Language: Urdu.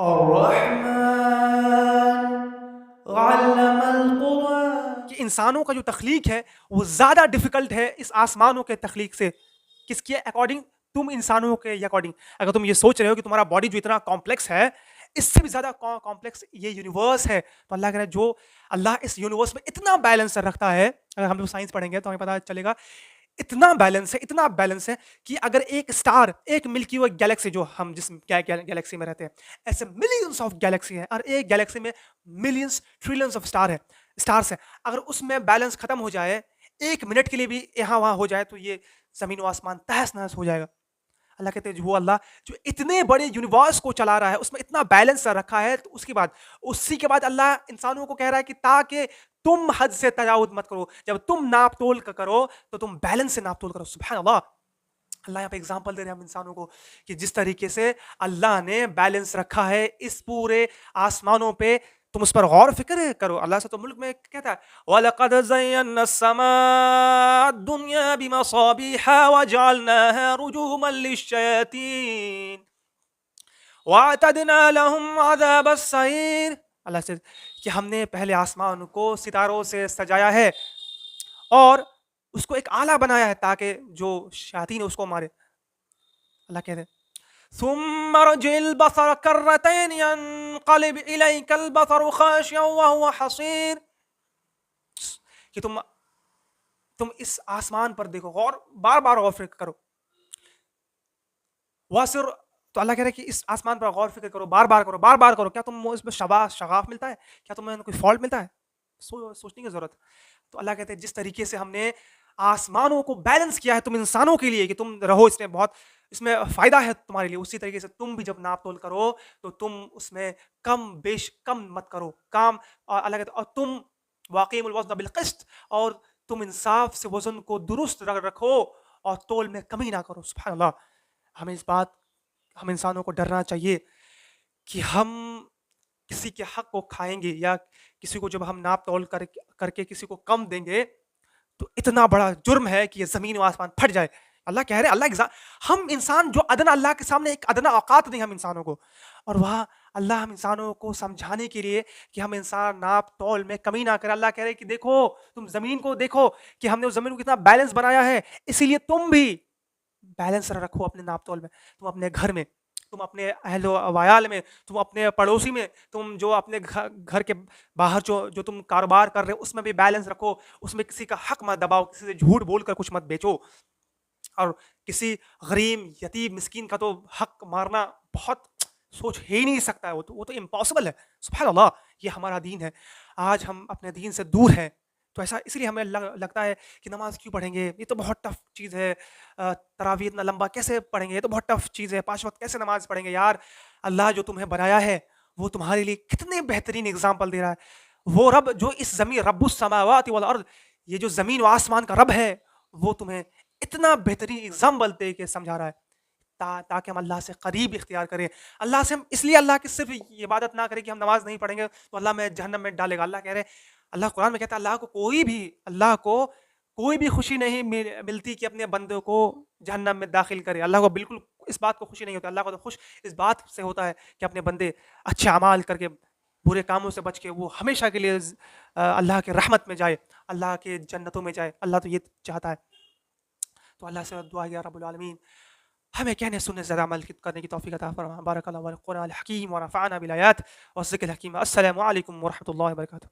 الرحمن علم القرآن، کہ انسانوں کا جو تخلیق ہے وہ زیادہ ڈیفیکلٹ ہے اس آسمانوں کے تخلیق سے. کس کے اکارڈنگ؟ تم انسانوں کے اکارڈنگ. اگر تم یہ سوچ رہے ہو کہ تمہارا باڈی جو اتنا کمپلیکس ہے، اس سے بھی زیادہ کمپلیکس یہ یونیورس ہے، تو اللہ کہہ رہا ہے جو اللہ اس یونیورس میں اتنا بیلنس رکھتا ہے. اگر ہم لوگ سائنس پڑھیں گے تو ہمیں پتہ چلے گا اتنا بیلنس ہے کہ اگر ایک اسٹار، ایک ملکی وے گیلیکسی جو ہم جس گیلیکسی میں رہتے ہیں، ایسے ملینس آف گیلیکسی ہیں، اور ایک گیلیکسی میں ملینس ٹریلینس آف اسٹارس ہیں. اگر اس میں بیلنس ختم ہو جائے، ایک منٹ کے لیے بھی یہاں وہاں ہو جائے، تو یہ زمین و آسمان تہس نہس ہو جائے گا. اللہ کہتے ہیں وہ اللہ جو اتنے بڑے یونیورس کو چلا رہا ہے، اس میں اتنا بیلنس رکھا ہے. تو اسی کے بعد اللہ انسانوں کو کہہ رہا ہے کہ تاکہ تم حد سے تجاوز مت کرو. جب تم ناپ تول کرو تو تم بیلنس سے ناپ تول کرو. سبحان اللہ. اللہ یہاں پہ اگزامپل دے رہے ہیں ہم انسانوں کو کہ جس طریقے سے اللہ نے بیلنس رکھا ہے اس پورے آسمانوں پہ، تم اس پر غور فکر کرو. اللہ سے تو ملک میں کہتا ہے وَلَقَدْ زَيَّنَّا السَّمَاءَ الدُّنْيَا بِمَصَابِيحَ وَجَعَلْنَاهَا رُجُومًا لِلشَّيَاطِينِ وَأَعْتَدْنَا لَهُمْ عَذَابَ السَّعِيرِ. اللہ سے کہ ہم نے پہلے آسمان کو ستاروں سے سجایا ہے اور اس کو ایک آلہ بنایا ہے تاکہ جو شیاطین اس کو مارے. اللہ کہتے ہیں ثم ارجع البصر كرتين ينقلب اليك البصر خاشعا وهو حصير. کہ تم اس آسمان پر دیکھو، غور بار بار غور فکر کرو. واسر تو اللہ کہہ رہے کہ اس آسمان پر غور فکر کرو، بار بار کرو. کیا تم اس میں شغاف ملتا ہے؟ کیا تمہیں کوئی فالٹ ملتا ہے؟ سوچنے کی ضرورت. تو اللہ کہتے ہیں جس طریقے سے ہم نے آسمانوں کو بیلنس کیا ہے تم انسانوں کے لیے کہ تم رہو، اس میں فائدہ ہے تمہارے لیے، اسی طریقے سے تم بھی جب ناپ تول کرو تو تم اس میں کم مت کرو کام. اور اللہ کہتے ہیں اور تم واقیم الوزن بالقسط، اور تم انصاف سے وزن کو درست رکھو اور تول میں کمی نہ کرو. سبحان اللہ. ہم انسانوں کو ڈرنا چاہیے کہ ہم کسی کے حق کو کھائیں گے یا کسی کو جب ہم ناپ تول کر کے کسی کو کم دیں گے تو اتنا بڑا جرم ہے کہ یہ زمین و آسمان پھٹ جائے. اللہ کہہ رہے ہم انسان جو ادنا اللہ کے سامنے ایک ادنا اوقات نہیں ہم انسانوں کو، اور وہاں اللہ ہم انسانوں کو سمجھانے کے لیے کہ ہم انسان ناپ تول میں کمی نہ کریں. اللہ کہہ رہے کہ دیکھو تم زمین کو دیکھو کہ ہم نے اس زمین کو کتنا بیلنس بنایا ہے، اسی لیے تم بھی بیلنس رکھو اپنے ناپ تول میں. تم اپنے گھر میں، تم اپنے اہل و عیال میں، تم اپنے پڑوسی میں، تم جو اپنے گھر کے باہر جو تم کاروبار کر رہے ہو اس میں بھی بیلنس رکھو. اس میں کسی کا حق مت دباؤ، کسی سے جھوٹ بول کر کچھ مت بیچو، اور کسی غریب یتیم مسکین کا تو حق مارنا بہت سوچ ہی نہیں سکتا ہے، وہ تو امپاسبل ہے. سبحان اللہ. یہ ہمارا دین ہے. آج ہم اپنے دین سے دور ہیں تو ایسا اس لیے ہمیں لگتا ہے کہ نماز کیوں پڑھیں گے، یہ تو بہت ٹف چیز ہے. تراویح اتنا لمبا کیسے پڑھیں گے، یہ تو بہت ٹف چیز ہے. 5 وقت کیسے نماز پڑھیں گے. یار اللہ جو تمہیں بنایا ہے وہ تمہارے لیے کتنے بہترین اگزامپل دے رہا ہے. وہ رب جو اس زمین، رب السماوات والارض، یہ جو زمین و آسمان کا رب ہے، وہ تمہیں اتنا بہترین اگزامپل دے کے سمجھا رہا ہے تاکہ ہم اللہ سے قریب اختیار کریں. اللہ سے ہم اس لیے اللہ کی صرف عبادت نہ کریں کہ ہم نماز نہیں پڑھیں گے تو اللہ میں جہنم میں ڈالے گا. اللہ کہہ رہے، اللہ قرآن میں کہتا ہے اللہ کو کوئی بھی خوشی نہیں ملتی کہ اپنے بندوں کو جہنم میں داخل کرے. اللہ کو بالکل اس بات کو خوشی نہیں ہوتی. اللہ کو تو خوش اس بات سے ہوتا ہے کہ اپنے بندے اچھے اعمال کر کے، برے کاموں سے بچ کے وہ ہمیشہ کے لیے اللہ کے رحمت میں جائے، اللہ کے جنتوں میں جائے. اللہ تو یہ چاہتا ہے. تو اللہ سے دعا یا رب العالمین ہمیں کہنے سننے سے زیادہ عمل کرنے کی توفیق عطا فرما. بارک اللہ والقرآن الحکیم ونفعنا بالآیات والذکر الحکیم. السلام علیکم ورحمۃ اللہ وبرکاتہ.